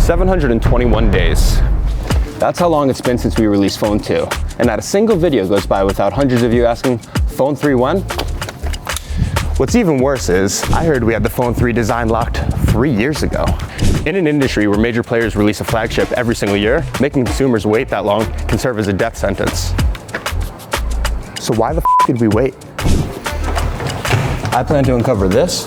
721 days. That's how long it's been since we released Phone 2. And not a single video goes by without hundreds of you asking, Phone 3 when? What's even worse is, I heard we had the Phone 3 design locked 3 years ago. In an industry where major players release a flagship every single year, making consumers wait that long can serve as a death sentence. So why the f did we wait? I plan to uncover this,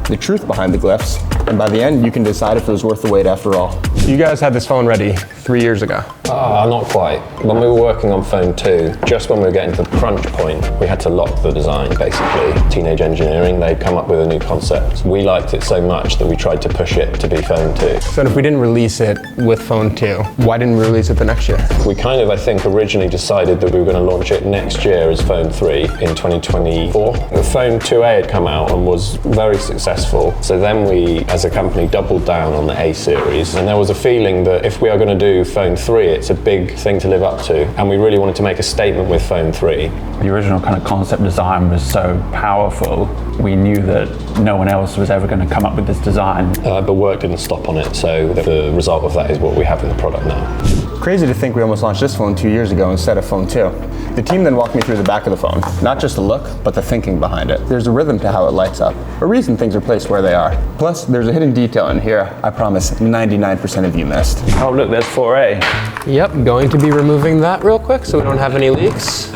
the truth behind the glyphs, and by the end, you can decide if it was worth the wait after all. You guys had this phone ready 3 years ago. Not quite. When we were working on Phone 2, just when we were getting to the crunch point, we had to lock the design, basically. Teenage engineering, they'd come up with a new concept. We liked it so much that we tried to push it to be Phone 2. So if we didn't release it with Phone 2, why didn't we release it the next year? We kind of, I think, originally decided that we were going to launch it next year as Phone 3 in 2024. The Phone 2A had come out and was very successful. So then we, as a company, doubled down on the A series. And there was a feeling that if we are going to do Phone 3, it's a big thing to live up to. And we really wanted to make a statement with Phone 3. The original kind of concept design was so powerful, we knew that no one else was ever going to come up with this design. But work didn't stop on it, so the result of that is what we have in the product now. Crazy to think we almost launched this phone 2 years ago instead of Phone 2. The team then walked me through the back of the phone, not just the look, but the thinking behind it. There's a rhythm to how it lights up, a reason things are placed where they are. Plus, there's a hidden detail in here I promise 99% of you missed. Oh look, there's 4A. Yep, going to be removing that real quick so we don't have any leaks.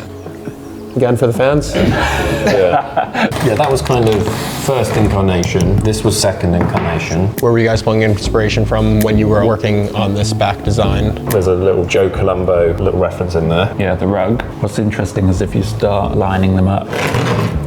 Again for the fans. Yeah, that was kind of first incarnation. This was second incarnation. Where were you guys pulling inspiration from when you were working on this back design? There's a little Joe Colombo little reference in there. Yeah, the rug. What's interesting is if you start lining them up,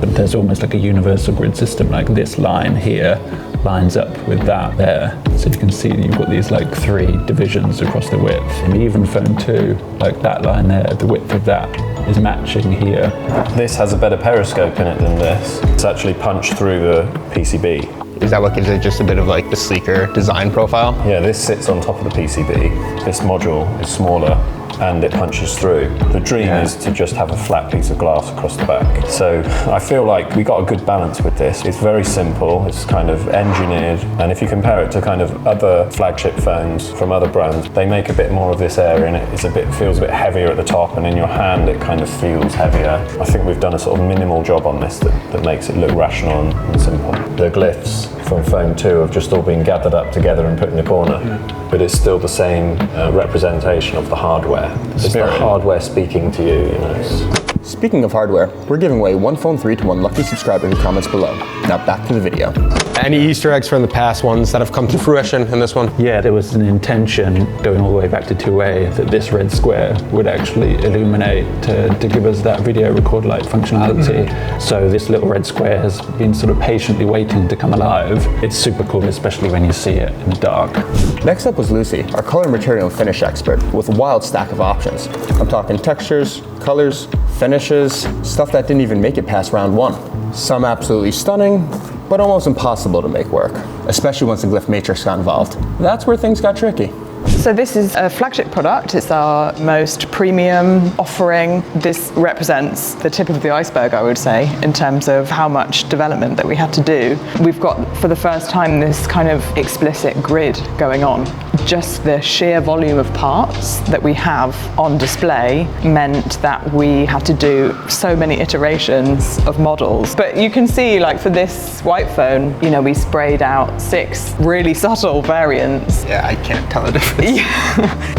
but there's almost like a universal grid system, like this line here lines up with that there. So you can see you've got these like 3 divisions across the width. And even Phone 2, like that line there, the width of that is matching here. This has a better periscope in it than this. It's actually punched through the PCB. Is that what gives it just a bit of like the sleeker design profile? Yeah, this sits on top of the PCB. This module is smaller and it punches through. The dream is to just have a flat piece of glass across the back. So I feel like we got a good balance with this. It's very simple, it's kind of engineered, and if you compare it to kind of other flagship phones from other brands, they make a bit more of this area and it feels a bit heavier at the top, and in your hand it kind of feels heavier. I think we've done a sort of minimal job on this that makes it look rational and simple. The glyphs from Phone 2 have just all been gathered up together and put in the corner, but it's still the same representation of the hardware. It's the hardware speaking to you, you know. Speaking of hardware, we're giving away one Phone 3 to one lucky subscriber who comments below. Now back to the video. Any Easter eggs from the past ones that have come to fruition in this one? Yeah, there was an intention going all the way back to 2A that this red square would actually illuminate to give us that video record light functionality. So this little red square has been sort of patiently waiting to come alive. It's super cool, especially when you see it in the dark. Next up was Lucy, our color, material, and finish expert with a wild stack of options. I'm talking textures, colors, finishes, stuff that didn't even make it past round 1. Some absolutely stunning, but almost impossible to make work, especially once the glyph matrix got involved. That's where things got tricky. So this is a flagship product. It's our most premium offering. This represents the tip of the iceberg, I would say, in terms of how much development that we had to do. We've got, for the first time, this kind of explicit grid going on. Just the sheer volume of parts that we have on display meant that we had to do so many iterations of models. But you can see, like for this white phone, you know, we sprayed out 6 really subtle variants. Yeah, I can't tell the difference.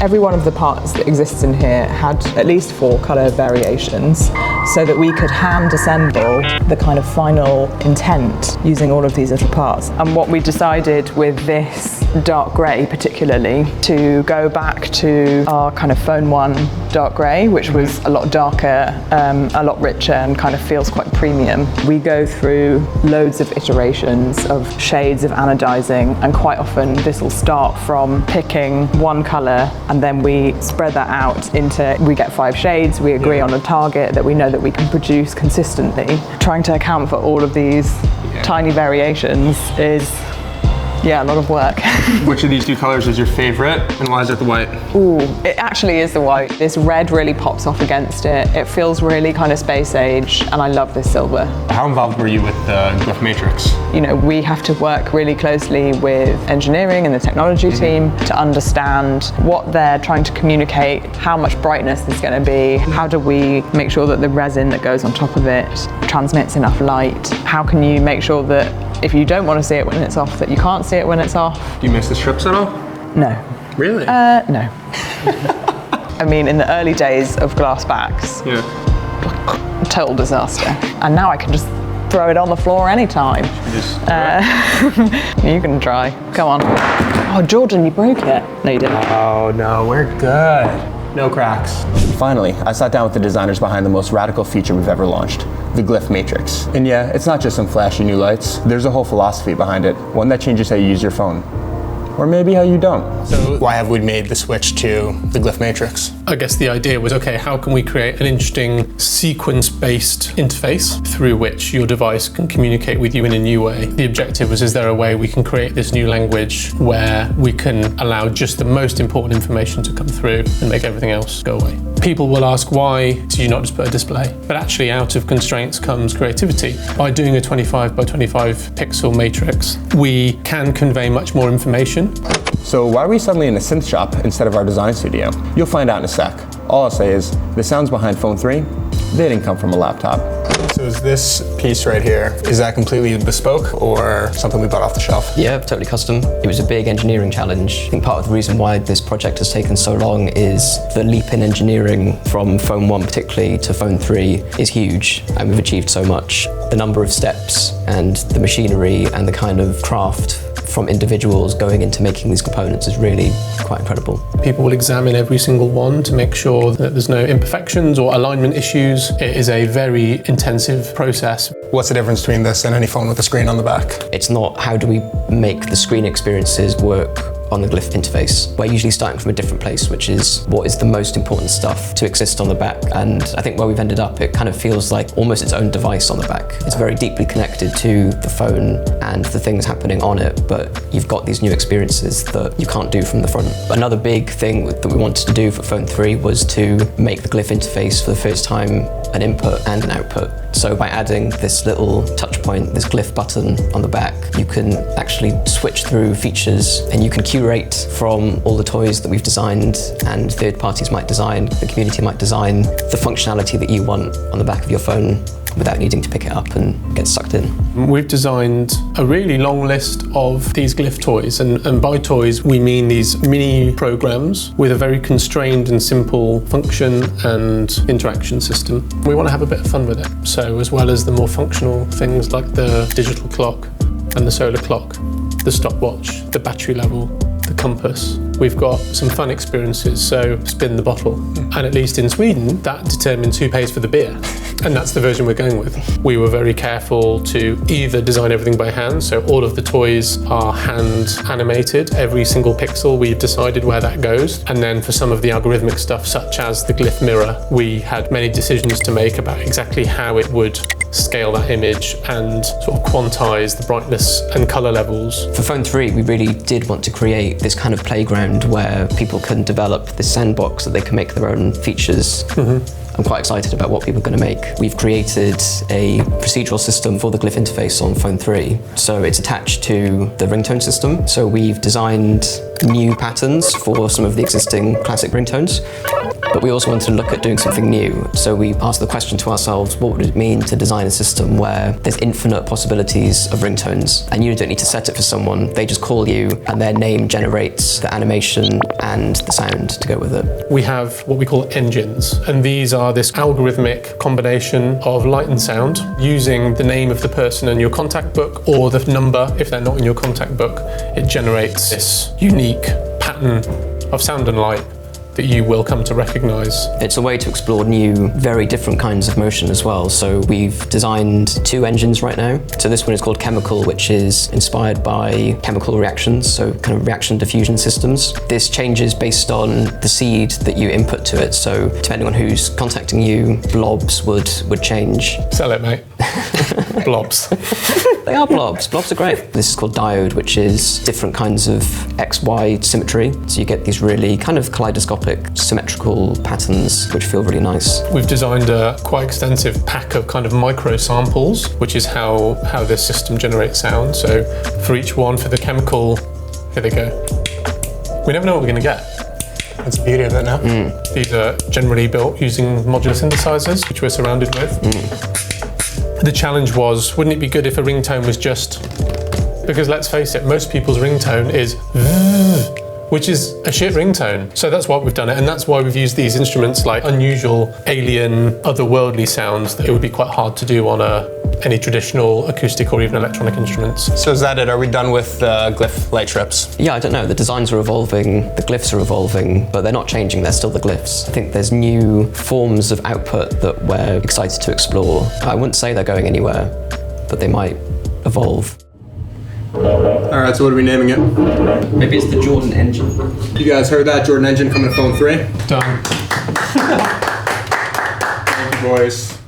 Every one of the parts that exists in here had at least 4 color variations so that we could hand assemble the kind of final intent using all of these little parts. And what we decided with this dark grey particularly, to go back to our kind of Phone 1 dark grey, which was a lot darker, a lot richer, and kind of feels quite premium. We go through loads of iterations of shades of anodizing, and quite often this will start from picking one color and then we spread that out into, we get 5 shades, we agree on a target that we know that we can produce consistently. Trying to account for all of these tiny variations is Yeah, a lot of work. Which of these two colors is your favorite, and why is it the white? Ooh, it actually is the white. This red really pops off against it. It feels really kind of space age, and I love this silver. How involved were you with the glyph matrix? You know, we have to work really closely with engineering and the technology team to understand what they're trying to communicate, how much brightness there's going to be, how do we make sure that the resin that goes on top of it transmits enough light, how can you make sure that if you don't want to see it when it's off, that you can't see it when it's off. Do you miss the strips at all? No. Really? No. I mean, in the early days of glass backs, total disaster. And now I can just throw it on the floor anytime. You can try. Come on. Oh, Jordan, you broke it. No, you didn't. Oh no, we're good. No cracks. Finally, I sat down with the designers behind the most radical feature we've ever launched, the glyph matrix. And yeah, it's not just some flashy new lights. There's a whole philosophy behind it, one that changes how you use your phone. Or maybe how you don't. So why have we made the switch to the glyph matrix? I guess the idea was, okay, how can we create an interesting sequence-based interface through which your device can communicate with you in a new way? The objective was, is there a way we can create this new language where we can allow just the most important information to come through and make everything else go away? People will ask, why do you not just put a display? But actually, out of constraints comes creativity. By doing a 25 by 25 pixel matrix, we can convey much more information. So why are we suddenly in a synth shop instead of our design studio? You'll find out in a sec. All I'll say is, the sounds behind Phone 3, they didn't come from a laptop. So is this piece right here, is that completely bespoke or something we bought off the shelf? Yeah, totally custom. It was a big engineering challenge. I think part of the reason why this project has taken so long is the leap in engineering from Phone 1 particularly to Phone 3 is huge, and we've achieved so much. The number of steps and the machinery and the kind of craft from individuals going into making these components is really quite incredible. People will examine every single one to make sure that there's no imperfections or alignment issues. It is a very intensive process. What's the difference between this and any phone with a screen on the back? It's not how do we make the screen experiences work on the glyph interface. We're usually starting from a different place, which is what is the most important stuff to exist on the back. And I think where we've ended up, it kind of feels like almost its own device on the back. It's very deeply connected to the phone and the things happening on it, but you've got these new experiences that you can't do from the front. Another big thing that we wanted to do for Phone 3 was to make the glyph interface for the first time an input and an output. So by adding this little touch point, this glyph button on the back, you can actually switch through features and you can curate from all the toys that we've designed and third parties might design, the community might design, the functionality that you want on the back of your phone without needing to pick it up and get sucked in. We've designed a really long list of these glyph toys, and by toys we mean these mini programs with a very constrained and simple function and interaction system. We want to have a bit of fun with it, so as well as the more functional things like the digital clock and the solar clock, the stopwatch, the battery level, the compass, we've got some fun experiences, so spin the bottle. And at least in Sweden, that determines who pays for the beer. And that's the version we're going with. We were very careful to either design everything by hand, so all of the toys are hand animated, every single pixel we've decided where that goes. And then for some of the algorithmic stuff, such as the glyph mirror, we had many decisions to make about exactly how it would scale that image and sort of quantize the brightness and color levels. For Phone 3, we really did want to create this kind of playground where people can develop this sandbox that they can make their own features. I'm quite excited about what people are going to make. We've created a procedural system for the glyph interface on Phone 3. So it's attached to the ringtone system. So we've designed new patterns for some of the existing classic ringtones. But we also wanted to look at doing something new. So we asked the question to ourselves, what would it mean to design a system where there's infinite possibilities of ringtones and you don't need to set it for someone, they just call you and their name generates the animation and the sound to go with it. We have what we call engines, and these are this algorithmic combination of light and sound using the name of the person in your contact book or the number if they're not in your contact book. It generates this unique pattern of sound and light that you will come to recognize. It's a way to explore new, very different kinds of motion as well. So we've designed 2 engines right now. So this one is called Chemical, which is inspired by chemical reactions, so kind of reaction diffusion systems. This changes based on the seed that you input to it. So depending on who's contacting you, blobs would change. Sell it, mate. Blobs. They are blobs. Blobs are great. This is called diode, which is different kinds of XY symmetry. So you get these really kind of kaleidoscopic symmetrical patterns, which feel really nice. We've designed a quite extensive pack of kind of micro samples, which is how this system generates sound. So for each one, for the chemical, here they go. We never know what we're going to get. That's the beauty of it now. These are generally built using modular synthesizers, which we're surrounded with. The challenge was, wouldn't it be good if a ringtone was just, because let's face it, most people's ringtone is which is a shit ringtone. So that's why we've done it, and that's why we've used these instruments like unusual, alien, otherworldly sounds that it would be quite hard to do on any traditional acoustic or even electronic instruments. So is that it? Are we done with glyph light strips? Yeah, I don't know. The designs are evolving, the glyphs are evolving, but they're not changing. They're still the glyphs. I think there's new forms of output that we're excited to explore. I wouldn't say they're going anywhere, but they might evolve. All right, so what are we naming it? Maybe it's the Jordan engine. You guys heard that? Jordan engine coming to phone 3? Done. Thank you, boys.